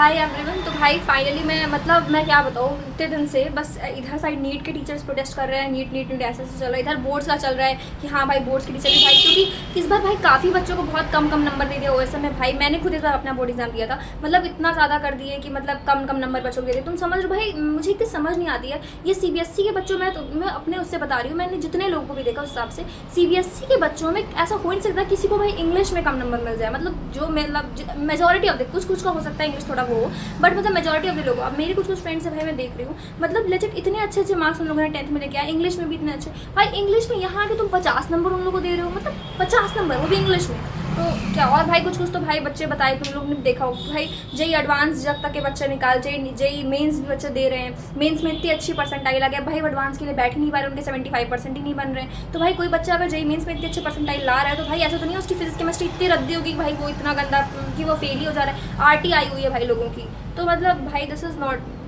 Hi everyone. तो भाई finally मैं क्या बताऊँ, इतने दिन से बस इधर साइड नीट के टीचर्स प्रोटेस्ट कर रहे हैं, नीट ऐसे चल रहा है। इधर बोर्ड्स का चल रहा है कि हाँ भाई बोर्ड्स के टीचर भी भाई, क्योंकि इस बार भाई काफ़ी बच्चों को बहुत कम नंबर दे दिया ओएसएम में। भाई मैंने खुद इस बार अपना बोर्ड एग्जाम दिया था, मतलब इतना ज़्यादा कर दिए कि मतलब कम नंबर बच्चों को दे दिए। तुम समझ लो भाई, मुझे इतनी समझ नहीं आती है ये सीबीएसई के बच्चों में। तो मैं अपने उससे बता रही हूँ, मैंने जितने लोगों को भी देखा उस हिसाब से सीबीएसई के बच्चों में ऐसा हो नहीं सकता किसी को भाई इंग्लिश में कम नंबर मिल जाए। मतलब जो मेजोरिटी ऑफ कुछ का हो सकता है इंग्लिश थोड़ा वो, बट मतलब मेजॉरिटी ऑफ द लोगों। अब मेरे कुछ फ्रेंड्स है भाई, मैं देख रही हूँ मतलब लेजिट इतने अच्छे मार्क्स उन लोगों ने 10th में लेके आए, इंग्लिश में भी इतने अच्छे। भाई इंग्लिश में यहाँ के तुम 50 नंबर उन लोगों को दे रहे हो, मतलब 50 नंबर वो भी इंग्लिश में। तो क्या और भाई कुछ तो भाई बच्चे बताए तुम लोग ने देखा हो भाई, जेई एडवांस जब तक के बच्चे निकाल, जेई मेंस भी बच्चे दे रहे हैं। मेंस में इतनी अच्छी परसेंटाइल आ गया भाई, एडवांस के लिए बैठ ही नहीं पा रहे, उनके 75% ही नहीं बन रहे हैं। तो भाई कोई बच्चा अगर जेई मेंस में इतनी अच्छी परसेंटाइल ला रहा है तो भाई ऐसा तो नहीं है उसकी फिजिक्स केमिस्ट्री इतनी रद्दी होगी भाई वो इतना गंदा कि वो फेल ही हो जा रहा है। आरटी आई हुई है भाई लोगों की। तो मतलब भाई दिस इज़ नॉट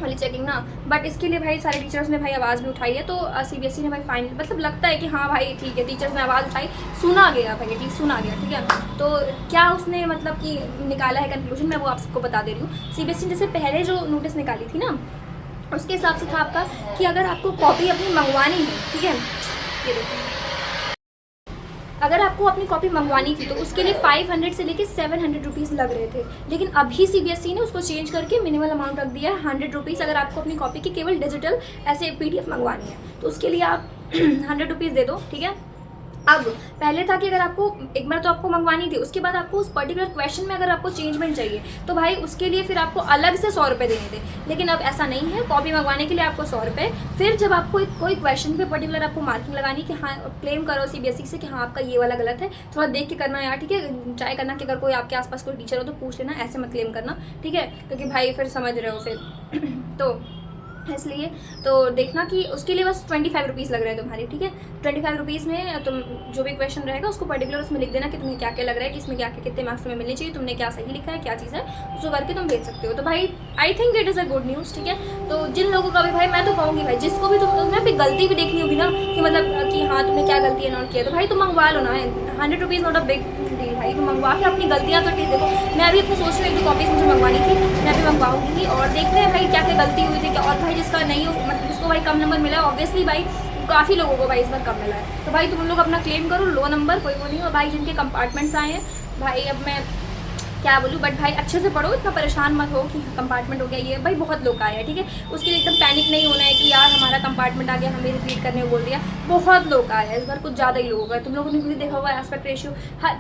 वाली चेकिंग ना, बट इसके लिए भाई सारे टीचर्स ने भाई आवाज़ भी उठाई है। तो सीबीएसई ने भाई फाइन मतलब लगता है कि हाँ भाई ठीक है, टीचर्स ने आवाज़ उठाई, सुना गया भाई, एटलीस्ट सुना गया, ठीक है। तो क्या उसने मतलब कि निकाला है कंक्लूजन, मैं वो आप सबको बता दे रही हूँ। सीबीएसई ने जैसे पहले जो नोटिस निकाली थी ना, उसके हिसाब से था आपका कि अगर आपको कॉपी अपनी मंगवानी है, ठीक है, ये देखो, अगर आपको अपनी कॉपी मंगवानी थी तो उसके लिए 500 से लेके 700 रुपीज़ लग रहे थे। लेकिन अभी सीबीएसई ने उसको चेंज करके मिनिमल अमाउंट रख दिया है 100 रुपीज़, अगर आपको अपनी कॉपी की केवल डिजिटल ऐसे पीडीएफ मंगवानी है तो उसके लिए आप 100 रुपीज़ दे दो, ठीक है। अब पहले था कि अगर आपको एक बार तो आपको मंगवानी थी, उसके बाद आपको उस पर्टिकुलर क्वेश्चन में अगर आपको चेंजमेंट चाहिए तो भाई उसके लिए फिर आपको अलग से 100 रुपये देने थे। लेकिन अब ऐसा नहीं है, कॉपी मंगवाने के लिए आपको 100 रुपये, फिर जब आपको कोई क्वेश्चन पे पर्टिकुलर आपको मार्किंग लगानी कि हाँ क्लेम करो सीबीएसई से कि हाँ आपका ये वाला गलत है, थोड़ा देख के करना यार, ठीक है। ट्राई करना कि अगर कोई आपके आसपास कोई टीचर हो तो पूछ लेना, ऐसे मत क्लेम करना, ठीक है, क्योंकि भाई फिर समझ रहे हो फिर तो इसलिए तो देखना कि उसके लिए बस 25 रुपीज़ लग रहे हैं तुम्हारे, ठीक है। 25 रुपीज़ में तुम जो भी क्वेश्चन रहेगा उसको पर्टिकुलर उसमें लिख देना कि तुम्हें क्या क्या लग रहा है कि इसमें क्या क्या कितने मार्क्स तुम्हें मिलने चाहिए, तुमने क्या सही लिखा है, क्या चीज़ है, उसको करके तुम भेज सकते हो। तो भाई I think it is a good news, ठीक है। तो जिन लोगों का भी भाई मैं तो कहूँगी भाई, जिसको भी तुम्हें भी गलती भी देखनी होगी ना कि मतलब कि हाँ तुमने क्या गलती अनाउंस किया, तो भाई तुम मंगवा लो ना, 100 rupees not a big deal भाई। तुम मंगवा के अपनी गलतियाँ तो ठीक देखो, मैं अभी अपनी सोच रही हूँ 1-2 कॉपीज़ मुझे मंगवानी थी, मैं अभी मंगवाऊँगी और देखते हैं भाई क्या क्या गलती हुई थी क्या। और भाई जिसका नहीं हो मतलब जिसको भाई कम नंबर मिला है, ऑब्वियसली भाई काफ़ी लोगों को भाई इस बार कम मिला है, तो भाई तुम लोग अपना क्लेम करो लो नंबर, कोई वो नहीं हो भाई। जिनके कंपार्टमेंट्स आए हैं भाई, अब मैं क्या बोलूँ, बट भाई अच्छे से पढ़ो, इतना परेशान मत हो कि कंपार्टमेंट हो गया ये, भाई बहुत लोग आए हैं, ठीक है। उसके लिए एकदम पैनिक नहीं होना है कि यार हमारा कंपार्टमेंट आ गया हमें रिपीट करने को बोल दिया। बहुत लोग आए हैं इस बार, कुछ ज़्यादा ही लोग हैं। तुम लोगों ने भी देखा होगा एस्पेक्ट रेशियो,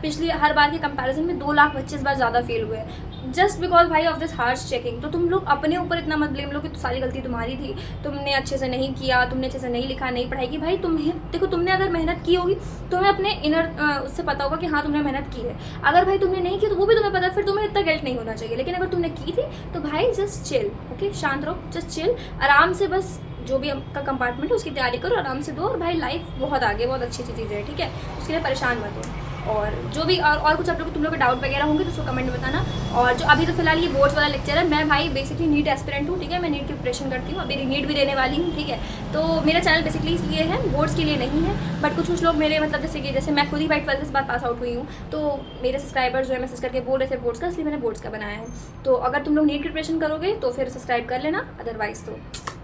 पिछली हर बार के कंपैरिजन में 2 लाख बच्चे इस बार ज़्यादा फेल हुए हैं, जस्ट बिकॉज भाई ऑफ दिस हार्श चेकिंग। तो तुम लोग अपने ऊपर इतना मत ब्लेम लो कि सारी गलती तुम्हारी थी, तुमने अच्छे से नहीं किया, तुमने अच्छे से नहीं लिखा, नहीं पढ़ाई की। भाई तुम्हें देखो, तुमने अगर मेहनत की होगी तुम्हें अपने इनर उससे पता होगा कि हाँ तुमने मेहनत की है। अगर भाई तुमने नहीं की तो वो भी तुम्हें पता, फिर तुम्हें इतना गिल्ट नहीं होना चाहिए। लेकिन अगर तुमने की थी तो भाई जस्ट चिल, ओके, शांत रहो, जस्ट चिल, आराम से बस जो भी आपका कंपार्टमेंट है उसकी तैयारी करो, आराम से दो, और भाई लाइफ बहुत आगे, बहुत अच्छी चीज़ें है, ठीक है। उसके लिए परेशान मत हो। और जो भी और कुछ आप लोग तुम लोग के डाउट वगैरह होंगे तो उसको कमेंट में बताना। और जो अभी तो फिलहाल ये बोर्ड्स वाला लेक्चर है, मैं भाई बेसिकली नीट एस्पिरेंट हूँ, ठीक है, मैं नीट की प्रिपरेशन करती हूँ, अभी नीट भी देने वाली हूँ, ठीक है। तो मेरा चैनल बेसिकली इसलिए है, बोर्ड्स के लिए नहीं है। बट कुछ लोग मेरे मतलब जैसे मैं खुद ही भाई 12th के बाद पास आउट हुई हूँ, तो मेरे सब्सक्राइबर्स जो है मैसेज करके बोल रहे थे बोर्ड्स का, इसलिए मैंने बोर्ड्स का बनाया है। तो अगर तुम लोग नीट की प्रिपरेशन करोगे तो फिर सब्सक्राइब कर लेना, अदरवाइज तो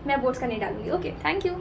मैं बोर्ड्स का नहीं डालूंगी। Okay, thank you.